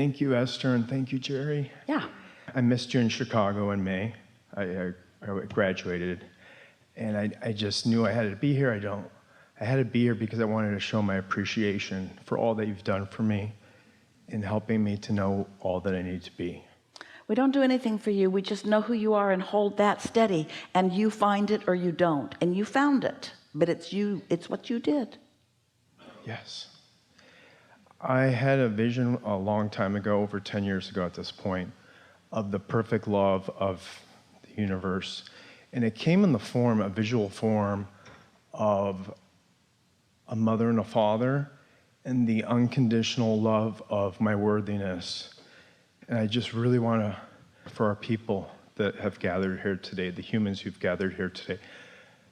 Thank you, Esther, and thank you, Jerry. Yeah. I missed you in Chicago in May. I graduated, and I just knew I had to be here. I had to be here because I wanted to show my appreciation for all that you've done for me in helping me to know all that I need to be. We don't do anything for you. We just know who you are and hold that steady, and you find it or you don't, and you found it, but it's you, it's what you did. Yes. I had a vision a long time ago, over 10 years ago at this point, of the perfect love of the universe. And it came in the form, a visual form of a mother and a father and the unconditional love of my worthiness. And I just really want to, for our people that have gathered here today, the humans who've gathered here today,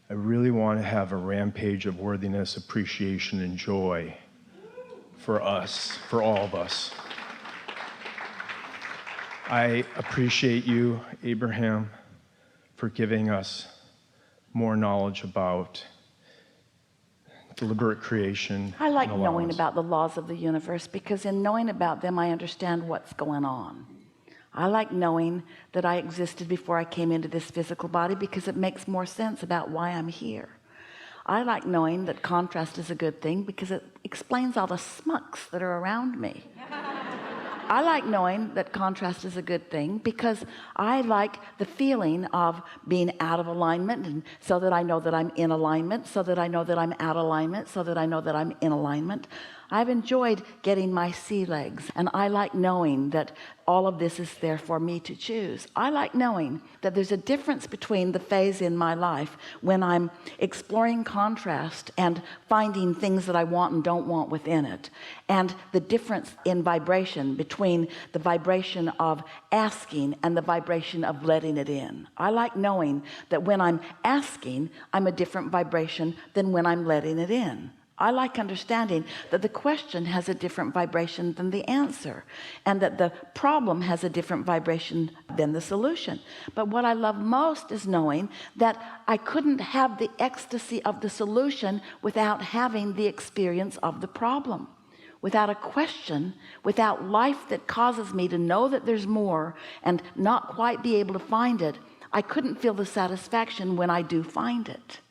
I really want to have a rampage of worthiness, appreciation, and joy for us, for all of us. I appreciate you, Abraham, for giving us more knowledge about deliberate creation. I like knowing about the laws of the universe, because in knowing about them I understand what's going on. I like knowing that I existed before I came into this physical body, because it makes more sense about why I'm here. I like knowing that contrast is a good thing, because it explains all the smucks that are around me. I like knowing that contrast is a good thing, because I like the feeling of being out of alignment, and so that I know that I'm in alignment, so that I know that I'm out of alignment, so that I know that I'm in alignment. I've enjoyed getting my sea legs, and I like knowing that all of this is there for me to choose. I like knowing that there's a difference between the phase in my life when I'm exploring contrast and finding things that I want and don't want within it, and the difference in vibration between the vibration of asking and the vibration of letting it in. I like knowing that when I'm asking, I'm a different vibration than when I'm letting it in. I like understanding that the question has a different vibration than the answer, and that the problem has a different vibration than the solution. But what I love most is knowing that I couldn't have the ecstasy of the solution without having the experience of the problem. Without a question, without life that causes me to know that there's more and not quite be able to find it, I couldn't feel the satisfaction when I do find it.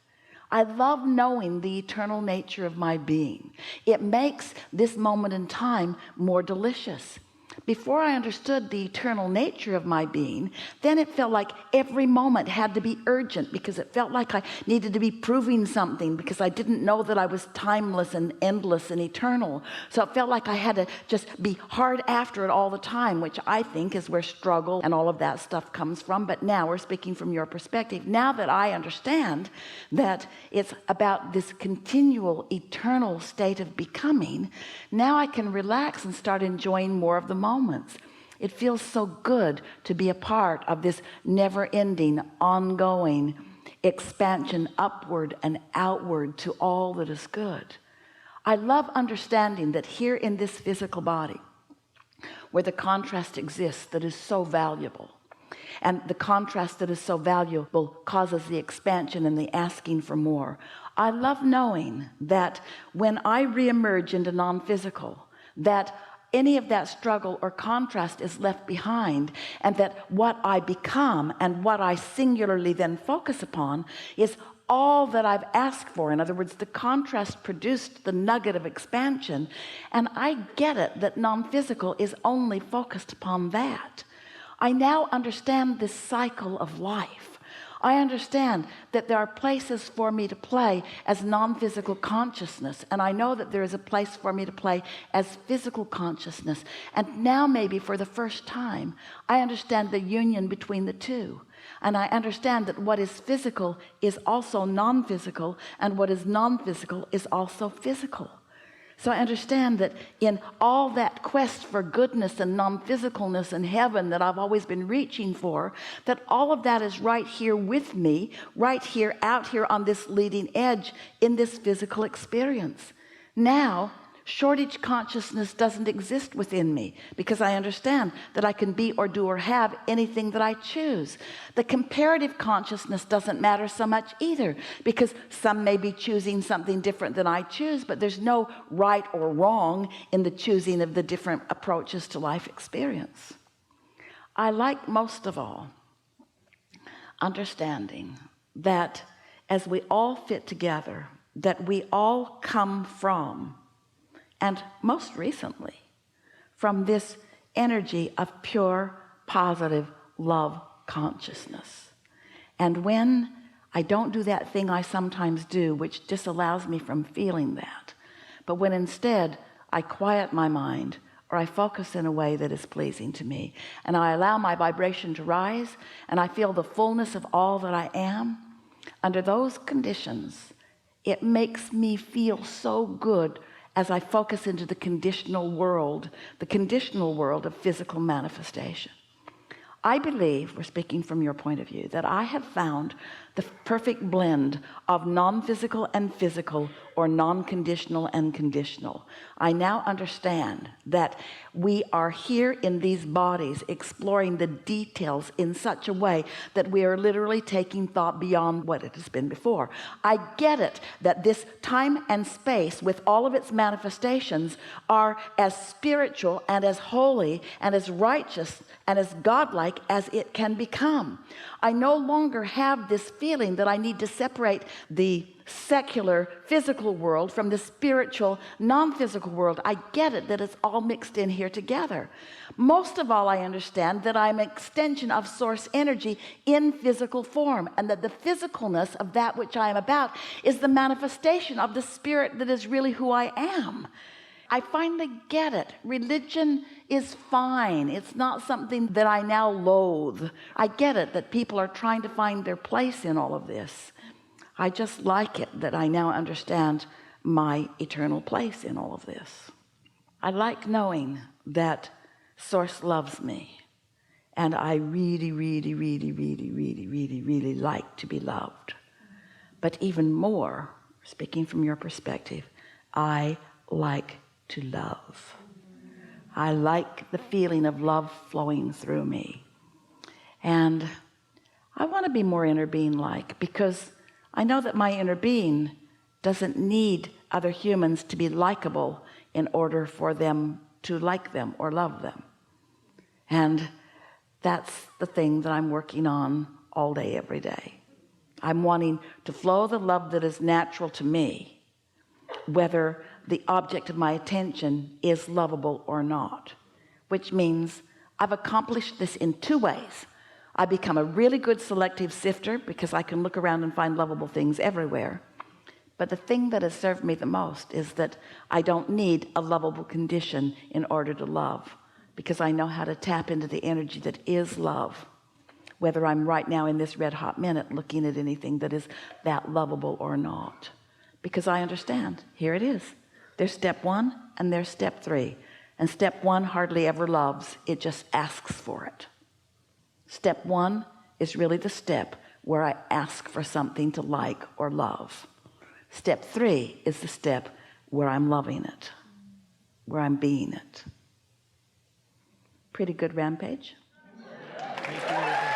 I love knowing the eternal nature of my being. It makes this moment in time more delicious. Before I understood the eternal nature of my being, then it felt like every moment had to be urgent, because it felt like I needed to be proving something, because I didn't know that I was timeless and endless and eternal. So it felt like I had to just be hard after it all the time, which I think is where struggle and all of that stuff comes from. But now we're speaking from your perspective. Now that I understand that it's about this continual eternal state of becoming, now I can relax and start enjoying more of the moments. It feels so good to be a part of this never-ending, ongoing expansion upward and outward to all that is good. I love understanding that here in this physical body, where the contrast exists that is so valuable, and the contrast that is so valuable causes the expansion and the asking for more. I love knowing that when I reemerge into non-physical, that any of that struggle or contrast is left behind, and that what I become and what I singularly then focus upon is all that I've asked for. In other words, the contrast produced the nugget of expansion, and I get it that non-physical is only focused upon that. I now understand this cycle of life. I understand that there are places for me to play as non-physical consciousness, and I know that there is a place for me to play as physical consciousness. And now, maybe for the first time, I understand the union between the two, and I understand that what is physical is also non-physical, and what is non-physical is also physical. So I understand that in all that quest for goodness and non-physicalness and heaven that I've always been reaching for, that all of that is right here with me, right here, out here on this leading edge in this physical experience. Now, Shortage consciousness doesn't exist within me because I understand that I can be or do or have anything that I choose. The comparative consciousness doesn't matter so much either, because some may be choosing something different than I choose, but there's no right or wrong in the choosing of the different approaches to life experience. I like most of all understanding that as we all fit together, that we all come from, and most recently from, this energy of pure positive love consciousness. And when I don't do that thing I sometimes do, which disallows me from feeling that, but when instead I quiet my mind, or I focus in a way that is pleasing to me, and I allow my vibration to rise, and I feel the fullness of all that I am, under those conditions, it makes me feel so good as I focus into the conditional world of physical manifestation. I believe, we're speaking from your point of view, that I have found the perfect blend of non-physical and physical, or non-conditional and conditional. I now understand that we are here in these bodies exploring the details in such a way that we are literally taking thought beyond what it has been before. I get it that this time and space, with all of its manifestations, are as spiritual and as holy and as righteous and as godlike as it can become. I no longer have this feeling that I need to separate the secular physical world from the spiritual non-physical world. I get it that it's all mixed in here together. Most of all, I understand that I'm an extension of source energy in physical form, and that the physicalness of that which I am about is the manifestation of the spirit that is really who I am. I finally get it. Religion is fine. It's not something that I now loathe. I get it that people are trying to find their place in all of this. I just like it that I now understand my eternal place in all of this. I like knowing that Source loves me, and I really, really, really, really, really, really, really like to be loved. But even more, speaking from your perspective, I like to love. I like the feeling of love flowing through me, and I want to be more inner being like, because I know that my inner being doesn't need other humans to be likable in order for them to like them or love them. And that's the thing that I'm working on all day, every day. I'm wanting to flow the love that is natural to me, whether the object of my attention is lovable or not, which means I've accomplished this in two ways. I become a really good selective sifter because I can look around and find lovable things everywhere. But the thing that has served me the most is that I don't need a lovable condition in order to love, because I know how to tap into the energy that is love, whether I'm right now in this red hot minute looking at anything that is that lovable or not, because I understand, here it is. There's step one and there's step three, and step one hardly ever loves, it just asks for it. Step one is really the step where I ask for something to like or love. Step three is the step where I'm loving it, where I'm being it. Pretty good, Rampage? Thank you.